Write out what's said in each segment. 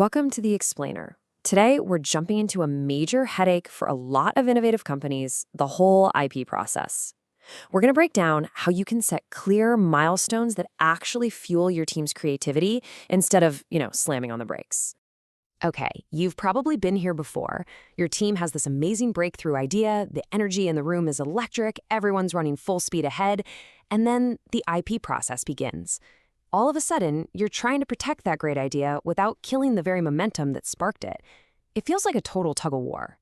Welcome to The Explainer. Today, we're jumping into a major headache for a lot of innovative companies, the whole IP process. We're going to break down how you can set clear milestones that actually fuel your team's creativity instead of, slamming on the brakes. Okay, you've probably been here before. Your team has this amazing breakthrough idea, the energy in the room is electric, everyone's running full speed ahead, and then the IP process begins. All of a sudden, you're trying to protect that great idea without killing the very momentum that sparked it. It feels like a total tug-of-war.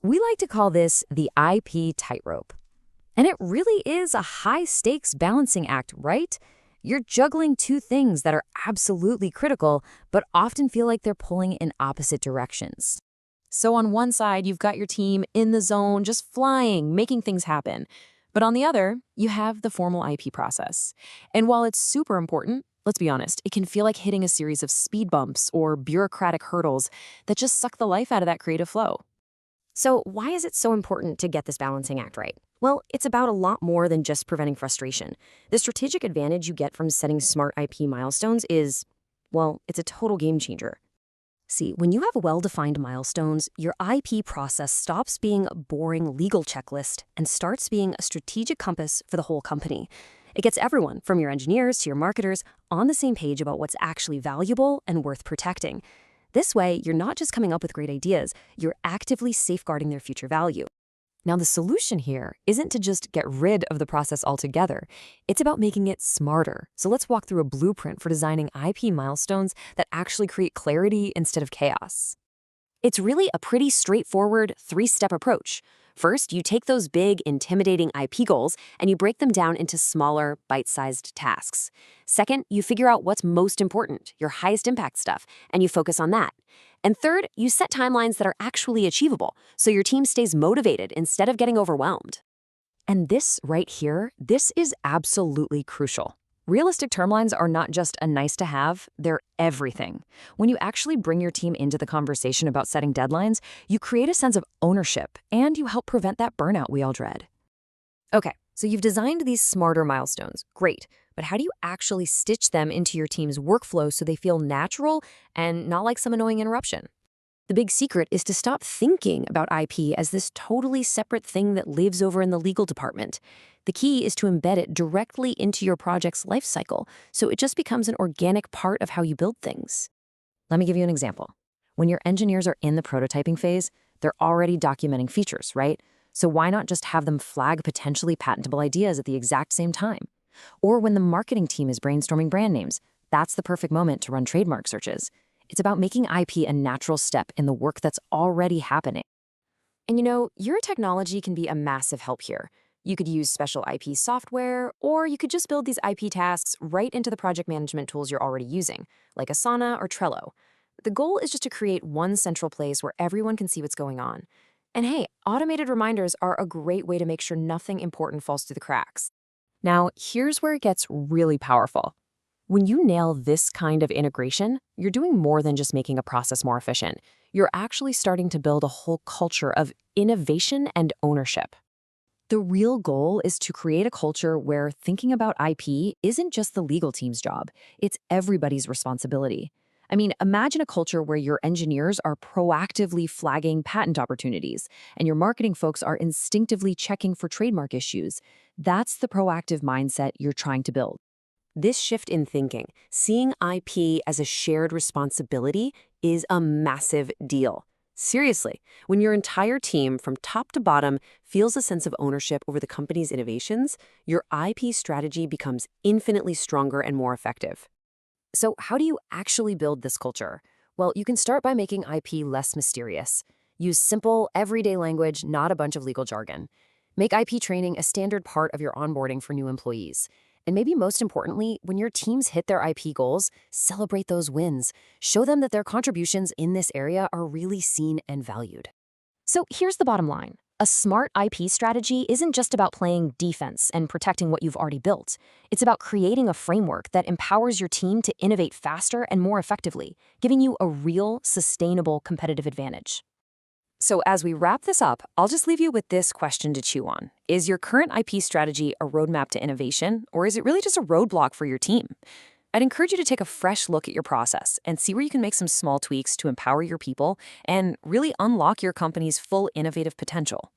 We like to call this the IP tightrope. And it really is a high-stakes balancing act, right? You're juggling two things that are absolutely critical, but often feel like they're pulling in opposite directions. So on one side, you've got your team in the zone, just flying, making things happen. But on the other, you have the formal IP process. And while it's super important, let's be honest, it can feel like hitting a series of speed bumps or bureaucratic hurdles that just suck the life out of that creative flow. So why is it so important to get this balancing act right? Well, it's about a lot more than just preventing frustration. The strategic advantage you get from setting smart IP milestones is, well, it's a total game changer. See, when you have well-defined milestones, your IP process stops being a boring legal checklist and starts being a strategic compass for the whole company. It gets everyone, from your engineers to your marketers, on the same page about what's actually valuable and worth protecting. This way, you're not just coming up with great ideas, you're actively safeguarding their future value. Now, the solution here isn't to just get rid of the process altogether. It's about making it smarter. So let's walk through a blueprint for designing IP milestones that actually create clarity instead of chaos. It's really a pretty straightforward three-step approach. First, you take those big, intimidating IP goals and you break them down into smaller, bite-sized tasks. Second, you figure out what's most important, your highest impact stuff, and you focus on that. And third, you set timelines that are actually achievable, so your team stays motivated instead of getting overwhelmed. And this right here, this is absolutely crucial. Realistic timelines are not just a nice to have, they're everything. When you actually bring your team into the conversation about setting deadlines, you create a sense of ownership and you help prevent that burnout we all dread. Okay, so you've designed these smarter milestones. Great, but how do you actually stitch them into your team's workflow so they feel natural and not like some annoying interruption? The big secret is to stop thinking about IP as this totally separate thing that lives over in the legal department. The key is to embed it directly into your project's lifecycle, so it just becomes an organic part of how you build things. Let me give you an example. When your engineers are in the prototyping phase, they're already documenting features, right? So why not just have them flag potentially patentable ideas at the exact same time? Or when the marketing team is brainstorming brand names, that's the perfect moment to run trademark searches. It's about making IP a natural step in the work that's already happening. And your technology can be a massive help here. You could use special IP software, or you could just build these IP tasks right into the project management tools you're already using, like Asana or Trello. The goal is just to create one central place where everyone can see what's going on. And hey, automated reminders are a great way to make sure nothing important falls through the cracks. Now, here's where it gets really powerful. When you nail this kind of integration, you're doing more than just making a process more efficient. You're actually starting to build a whole culture of innovation and ownership. The real goal is to create a culture where thinking about IP isn't just the legal team's job, it's everybody's responsibility. I mean, imagine a culture where your engineers are proactively flagging patent opportunities and your marketing folks are instinctively checking for trademark issues. That's the proactive mindset you're trying to build. This shift in thinking, seeing IP as a shared responsibility, is a massive deal. Seriously, when your entire team from top to bottom feels a sense of ownership over the company's innovations, your IP strategy becomes infinitely stronger and more effective. So how do you actually build this culture? Well, you can start by making IP less mysterious. Use simple, everyday language, not a bunch of legal jargon. Make IP training a standard part of your onboarding for new employees. And maybe most importantly, when your teams hit their IP goals, celebrate those wins. Show them that their contributions in this area are really seen and valued. So here's the bottom line. A smart IP strategy isn't just about playing defense and protecting what you've already built. It's about creating a framework that empowers your team to innovate faster and more effectively, giving you a real, sustainable competitive advantage. So as we wrap this up, I'll just leave you with this question to chew on. Is your current IP strategy a roadmap to innovation, or is it really just a roadblock for your team? I'd encourage you to take a fresh look at your process and see where you can make some small tweaks to empower your people and really unlock your company's full innovative potential.